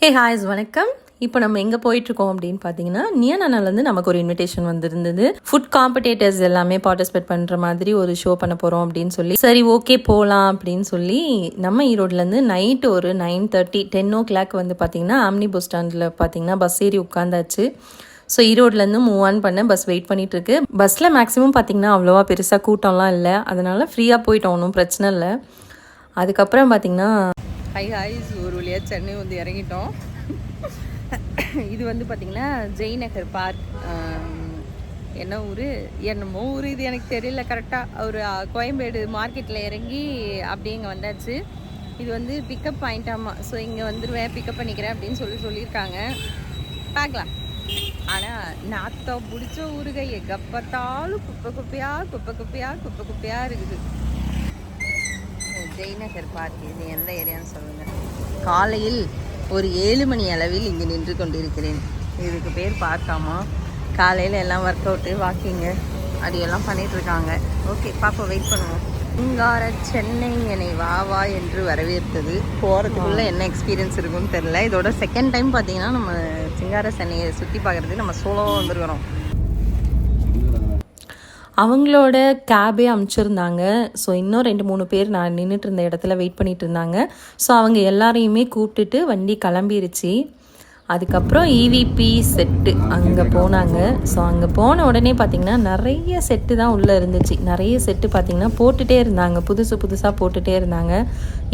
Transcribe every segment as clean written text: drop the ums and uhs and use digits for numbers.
ஹே ஹாய்ஸ் வணக்கம். இப்போ நம்ம எங்கே போயிட்டுருக்கோம் அப்படின்னு பார்த்தீங்கன்னா, நியனானாலேருந்து நமக்கு ஒரு இன்விடேஷன் வந்திருந்தது. ஃபுட் காம்படேட்டர்ஸ் எல்லாமே பார்ட்டிசிபேட் பண்ணுற மாதிரி ஒரு ஷோ பண்ண போகிறோம் அப்படின்னு சொல்லி, சரி ஓகே போகலாம் அப்படின்னு சொல்லி நம்ம ஈரோட்லேருந்து நைட்டு ஒரு 9:30 10 வந்து பார்த்தீங்கன்னா ஆம்னி பஸ் ஸ்டாண்டில் பார்த்தீங்கன்னா பஸ் ஏறி உட்காந்தாச்சு. ஸோ ஈரோட்லேருந்து மூவ் ஆன் பண்ண பஸ் வெயிட் பண்ணிகிட்ருக்கு. பஸ்ஸில் மேக்ஸிமம் பார்த்தீங்கன்னா அவ்வளோவா பெருசாக கூட்டம்லாம் இல்லை, அதனால் ஃப்ரீயாக போயிட்டோம், ஒன்றும் பிரச்சனை இல்லை. அதுக்கப்புறம் பார்த்தீங்கன்னா ஹாய்ஸ் ஒரு வழியாக சென்னை வந்து இறங்கிட்டோம். இது வந்து பார்த்திங்கன்னா ஜெய்நகர் பார்க். என்ன ஊர் என்னமோ ஊர், இது எனக்கு தெரியல கரெக்டாக. ஒரு கோயம்பேடு மார்க்கெட்டில் இறங்கி அப்படியே இங்கே வந்தாச்சு. இது வந்து பிக்கப் பாயிண்டாமா. ஸோ இங்கே வந்துடுவேன், பிக்கப் பண்ணிக்கிறேன் அப்படின்னு சொல்லியிருக்காங்க. பார்க்கலாம். ஆனால் நாத்தம் பிடிச்ச ஊருகை எங்கே பார்த்தாலும் குப்பை குப்பையாக இருக்குது. ஜெய்நகர் பார்க் இது எந்த ஏரியான்னு சொல்லுங்கள். காலையில் ஒரு 7 மணி அளவில் இங்கே நின்று கொண்டிருக்கிறேன். இதுக்கு பேர் பார்க்காமா. காலையில் எல்லாம் ஒர்க் அவுட்டு வாக்கிங்கு அது எல்லாம் பண்ணிகிட்ருக்காங்க. ஓகே பாப்பா, வெயிட் பண்ணுவோம். சிங்கார சென்னை என்னை வா வா என்று வரவேற்றது. போகிறதுக்குள்ளே என்ன எக்ஸ்பீரியன்ஸ் இருக்குன்னு தெரில. இதோட செகண்ட் டைம் பார்த்தீங்கன்னா நம்ம சிங்கார சென்னையை சுற்றி பார்க்குறதுக்கு நம்ம சோலோவாக வந்துருக்கிறோம். அவங்களோட கேபே அனுப்பிச்சிருந்தாங்க. ஸோ இன்னும் 2-3 பேர் நான் நின்றுட்டு இருந்த இடத்துல வெயிட் பண்ணிட்டு இருந்தாங்க. ஸோ அவங்க எல்லாரையுமே கூப்பிட்டுட்டு வண்டி கிளம்பிருச்சு. அதுக்கப்புறம் இவிபி செட்டு அங்கே போனாங்க. ஸோ அங்கே போன உடனே பார்த்திங்கன்னா நிறைய செட்டு தான் உள்ளே இருந்துச்சு. நிறைய செட்டு பார்த்திங்கன்னா போட்டுகிட்டே இருந்தாங்க, புதுசாக போட்டுகிட்டே இருந்தாங்க.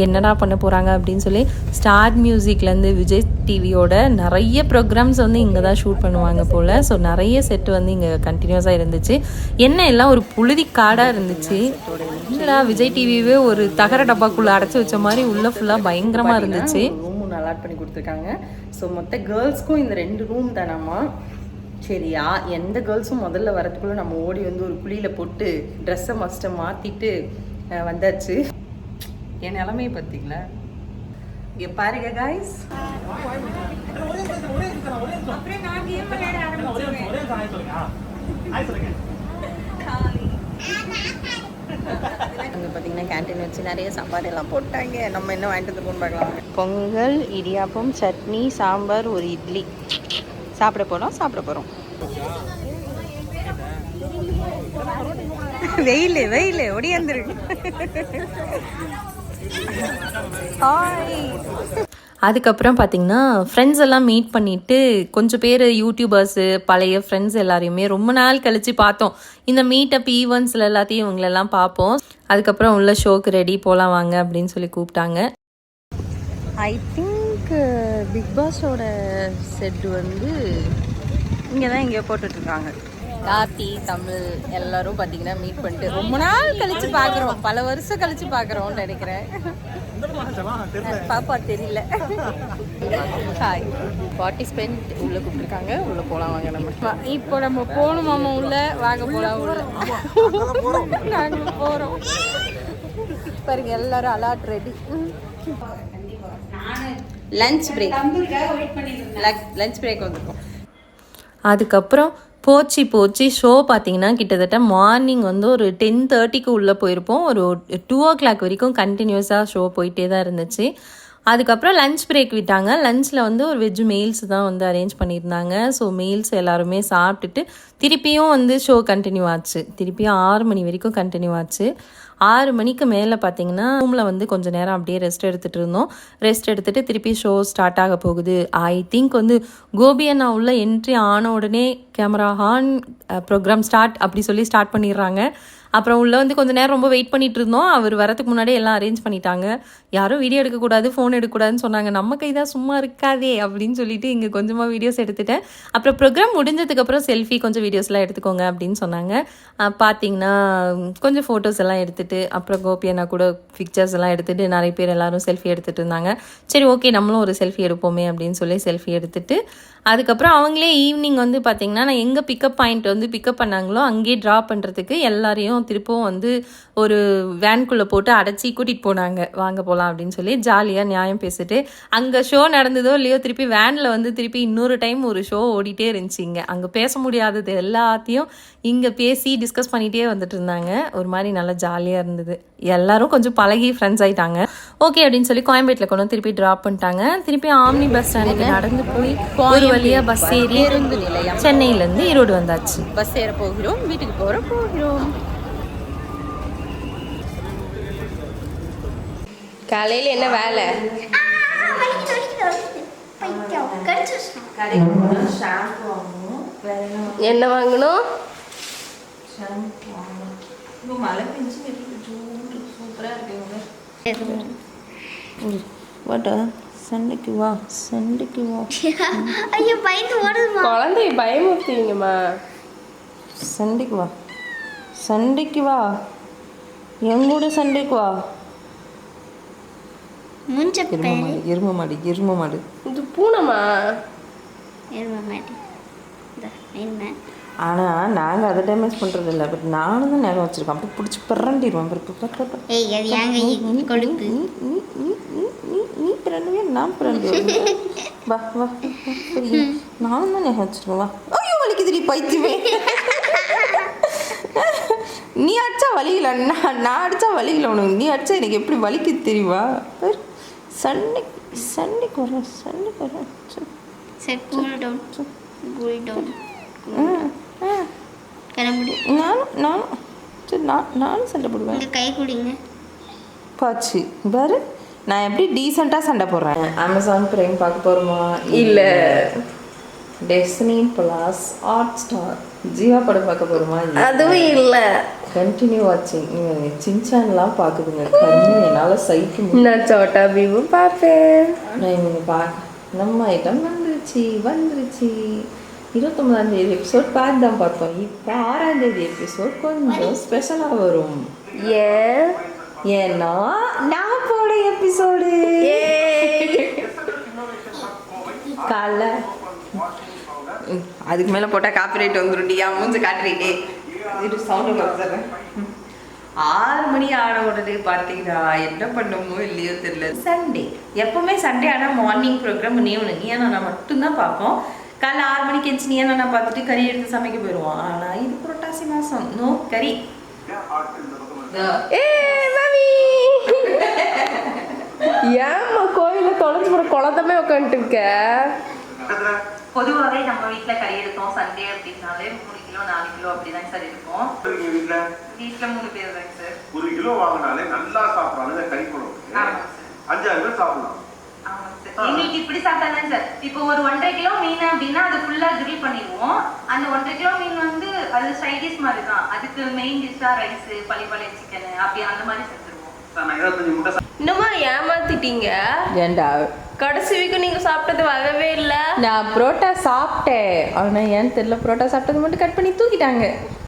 என்னடா பண்ண போகிறாங்க அப்படின்னு சொல்லி ஸ்டார் மியூசிக்லேருந்து விஜய் டிவியோட நிறைய ப்ரோக்ராம்ஸ் வந்து இங்கே தான் ஷூட் பண்ணுவாங்க போல். ஸோ நிறைய செட்டு வந்து இங்கே கண்டினியூஸாக இருந்துச்சு. என்ன எல்லாம் ஒரு புழுதி காடாக இருந்துச்சு. இல்லைடா, விஜய் டிவியே ஒரு தகர டப்பாக்குள்ளே அடைச்சி வச்ச மாதிரி உள்ளே ஃபுல்லாக பயங்கரமாக இருந்துச்சு. ரூமும் அலாட் பண்ணி கொடுத்துருக்காங்க. ஸோ மொத்த கேர்ள்ஸ்க்கும் இந்த 2 ரூம் தானாமா. சரியா, எந்த கேர்ள்ஸும் முதல்ல வரதுக்குள்ளே நம்ம ஓடி வந்து ஒரு குழியில் போட்டு ட்ரெஸ்ஸை மஸ்ட்டை மாற்றிட்டு வந்தாச்சு. என் நிலமையை பார்த்தீங்களா, இங்கே பாருங்க காய்ஸ். அங்கே பார்த்தீங்கன்னா கேன்டீன் வச்சு நிறைய சாப்பாடு எல்லாம் போட்டாங்க. நம்ம என்ன வாங்கிட்டு வந்து பார்க்கலாம். பொங்கல், இடியாப்பம், சட்னி, சாம்பார், ஒரு இட்லி. சாப்பிட போகிறோம். வெயில் ஒடியாந்துருக்கு. அதுக்கப்புறம் பார்த்திங்கன்னா ஃப்ரெண்ட்ஸ் எல்லாம் மீட் பண்ணிவிட்டு கொஞ்சம் பேர் யூடியூபர்ஸு பழைய ஃப்ரெண்ட்ஸ் எல்லாரையுமே ரொம்ப நாள் கழித்து பார்த்தோம். இந்த மீட்டப் ஈவெண்ட்ஸில் எல்லாத்தையும் இவங்களெல்லாம் பார்ப்போம். அதுக்கப்புறம் உள்ள ஷோக்கு ரெடி போகலாம் வாங்க அப்படின்னு சொல்லி கூப்பிட்டாங்க. ஐ திங்க் பிக் பாஸோட செட் வந்து இங்கே தான் எங்கேயோ போட்டுட்ருக்காங்க. கார்த்தி, தமிழ் எல்லோரும் பார்த்திங்கன்னா மீட் பண்ணிட்டு ரொம்ப நாள் கழித்து பார்க்குறோம், பல வருஷம் கழித்து பார்க்குறோம்னு நினைக்கிறேன். பாப்பா தெரியல. ஹாய், பார்ட்டிசிபென்ட் உள்ளே கூப்பிட்டுருக்காங்க, உள்ளே போகலாம் வாங்க. இப்போ நம்ம போகணுமாமா உள்ள, வாங்க போகலாம் உள்ள. நாங்கள் போகிறோம் பாருங்க, எல்லாரும் அலாட் ரெடி. லஞ்ச் பிரேக் வந்திருக்கோம். அதுக்கப்புறம் போச்சு ஷோ பார்த்தீங்கன்னா கிட்டத்தட்ட மார்னிங் வந்து ஒரு 10:30க்கு உள்ளே போயிருப்போம். ஒரு 2 வரைக்கும் கண்டினியூஸாக ஷோ போயிட்டே தான் இருந்துச்சு. அதுக்கப்புறம் லஞ்ச் பிரேக் விட்டாங்க. லஞ்சில் வந்து ஒரு வெஜ் மீல்ஸ் தான் வந்து அரேஞ்ச் பண்ணியிருந்தாங்க. ஸோ மீல்ஸ் எல்லாருமே சாப்பிட்டுட்டு திருப்பியும் வந்து ஷோ கண்டினியூ ஆச்சு. திருப்பியும் 6 மணி வரைக்கும் கண்டினியூ ஆச்சு. 6 மணிக்கு மேலே பார்த்தீங்கன்னா ரூமில் வந்து கொஞ்சம் நேரம் அப்படியே ரெஸ்ட் எடுத்துகிட்டு இருந்தோம். ரெஸ்ட் எடுத்துகிட்டு திருப்பி ஷோ ஸ்டார்ட் ஆக போகுது. ஐ திங்க் வந்து கோபி அண்ணா உள்ள என்ட்ரி ஆன உடனே கேமரா ஆன், ப்ரோக்ராம் ஸ்டார்ட் அப்படி சொல்லி ஸ்டார்ட் பண்ணிடுறாங்க. அப்புறம் உள்ளே வந்து கொஞ்சம் நேரம் ரொம்ப வெயிட் பண்ணிட்டு இருந்தோம். அவர் வரதுக்கு முன்னாடியே எல்லாம் அரேஞ்ச் பண்ணிட்டாங்க. யாரும் வீடியோ எடுக்கக்கூடாது, ஃபோன் எடுக்கக்கூடாதுன்னு சொன்னாங்க. நம்ம கை தான் சும்மா இருக்காதே அப்படின்னு சொல்லிட்டு இங்கே கொஞ்சமாக வீடியோஸ் எடுத்துட்டேன். அப்புறம் ப்ரோக்ராம் முடிஞ்சதுக்கப்புறம் செல்ஃபி கொஞ்சம் வீடியோஸ்லாம் எடுத்துக்கோங்க அப்படின்னு சொன்னாங்க. பார்த்தீங்கன்னா கொஞ்சம் ஃபோட்டோஸ் எல்லாம் எடுத்துகிட்டு அப்புறம் கோபி அண்ணா கூட பிக்சர்ஸ் எல்லாம் எடுத்துகிட்டு நிறைய பேர் எல்லோரும் செல்ஃபி எடுத்துகிட்டு இருந்தாங்க. சரி ஓகே நம்மளும் ஒரு செல்ஃபி எடுப்போமே அப்படின்னு சொல்லி செல்ஃபி எடுத்துகிட்டு அதுக்கப்புறம் அவங்களே ஈவினிங் வந்து பார்த்திங்கன்னா நான் எங்கே பிக்கப் பாயிண்ட் வந்து பிக்கப் பண்ணாங்களோ அங்கேயே ட்ராப் பண்ணுறதுக்கு எல்லாரையும் திருப்பவும் வந்து ஒரு வேன்குள்ளே போட்டு அடைச்சி கூட்டிகிட்டு போனாங்க. வாங்க போகலாம் அப்படின்னு சொல்லி ஜாலியாக நியாயம் பேசிட்டு அங்கே ஷோ நடந்ததோ இல்லையோ திருப்பி வேனில் வந்து திருப்பி இன்னொரு டைம் ஒரு ஷோ ஓடிட்டே இருந்துச்சு. இங்கே அங்கே பேச முடியாதது எல்லாத்தையும் இங்கே பேசி டிஸ்கஸ் பண்ணிகிட்டே வந்துட்டு இருந்தாங்க. ஒரு மாதிரி நல்லா ஜாலியாக இருந்தது. எல்லாரும் கொஞ்சம் பழகி ஃப்ரெண்ட்ஸ் ஆகிட்டாங்க. ஓகே அப்படின்னு சொல்லி கோயம்பேட்டில் கொண்டு திருப்பி ட்ராப் பண்ணிட்டாங்க. திருப்பி ஆம்னி பஸ் ஸ்டாண்டுக்கு நடந்து போய் ஒரு வழியாக பஸ் ஏறி சென்னையிலேருந்து ஈரோடு வந்தாச்சு. பஸ் ஏற போகிறோம், வீட்டுக்கு போகிறோம். காலையில் என்ன வேலை? என்ன வாங்கணும்? மழை பெஞ்சு சூப்பராக இருக்குங்க. சண்டைக்கு வா. ஐயோ பயந்து ஓடுதுமா. குழந்தைய பயமுறுத்துவீங்கம்மா. சண்டைக்கு வா எங்கூட சண்டைக்கு வா. எரும மாடு இது பூனைமா? ஆனால் நாங்கள் அதை டேமேஜ் பண்ணுறது இல்லை. பட் நானும் தான் நேரம் வச்சுருக்கோன். அப்படி பிடிச்சி பிறண்டிடுவேன். நீ நான் பிறண்டுவேன். வா நானும் தான் நேரம் வச்சுருக்கேன். வா. ஐயோ வலிக்குதுடி பைத்தியமே. நீ அடிச்சா வலிக்கல, நான் அடித்தா வலிக்கல உனக்கு. நீ அடித்தா எனக்கு எப்படி வலிக்குது தெரியுமா? சண்டைக்கு வரோம். நானும் சண்டை போடுவேன். கை குடிங்க பாச்சு பாரு, நான் எப்படி டீசெண்டாக சண்டை போடுறேன். அமேசான் பிரைம் பார்க்க போகிறோமா? இல்லை. டெஸ்டினி ப்ளஸ் ஹாட்ஸ்டார் ஜீவா படம் பார்க்க போகிறோமா? அதுவும் இல்லை. கண்டினியூ வாட்சிங். நீங்கள் சின்சான்லாம் பார்க்குதுங்க. கண்ணு என்னால் சைக்கிள். நான் சோட்டா பீமும் பார்ப்பேன். நான் நீங்கள் நம்ம ஐட்டம் வந்துருச்சு 29ஆம் தேதி எபிசோட் பார்த்து தான் பார்த்தோம். இப்போ 6ஆம் தேதி எபிசோட் கொஞ்சம் ஸ்பெஷலாக வரும். ஏன்னா நான் போட எபிசோடு காலைல அதுக்கு மேலே போட்டால் காப்பிரைட் வந்துருண்டியா? மூஞ்ச காட்டுறீங்க. இது சவுண்டு பார்த்துறேன். 6 மணி ஆன உடனே பார்த்தீங்கன்னா என்ன பண்ணுமோ இல்லையோ தெரியல. சண்டே எப்போவுமே சண்டே ஆனால் மார்னிங் ப்ரோக்ராம் நீனா மட்டும்தான் பார்ப்போம். காலைல 6 மணிக்கு எஞ்சி நீனா பார்த்துட்டு கறி எடுத்து சமைக்க போயிடுவோம். ஆனால் இது புரட்டாசி மாதம், நோ கறி. ஏம்மா கோயிலில் தொலைஞ்சு போட குழந்தமே உட்காந்துட்டு இருக்க? பொதுவாகவே நம்ம வீட்டில் கறி எடுத்தோம் சண்டே அப்படின்னாலே 3 கிலோ 4 கிலோ அப்படிதான் சார் இருக்கும். வீட்டில் 3 பேர் தான் சார். 1 கிலோ வாங்கினாலே நல்லா சாப்பிட்றாங்க. கறி குழம்பு 5-6 பேர் சாப்பிடலாம். எங்களுக்கு இப்படி சாப்பிட்டாதான் சார். இப்போ ஒரு 1.5 கிலோ மீன் அப்படின்னா அது ஃபுல்லா கிரில் பண்ணிடுவோம். அந்த 1.5 கிலோ மீன் வந்து அது சைடிஷ் மாதிரி தான். அதுக்கு மெயின் டிஷ்ஷா ரைஸ், பழைய சிக்கன் அப்படி அந்த மாதிரி செஞ்சிருவோம். இன்னுமா ஏமாத்திட்டீங்க? ஏண்டா கடைசி வீக்கு நீங்க சாப்பிட்டது வரவே இல்லை. நான் புரோட்டா சாப்பிட்டேன். ஆனால் ஏன்னு தெரியல, புரோட்டா சாப்பிட்டது மட்டும் கட் பண்ணி தூக்கிட்டாங்க.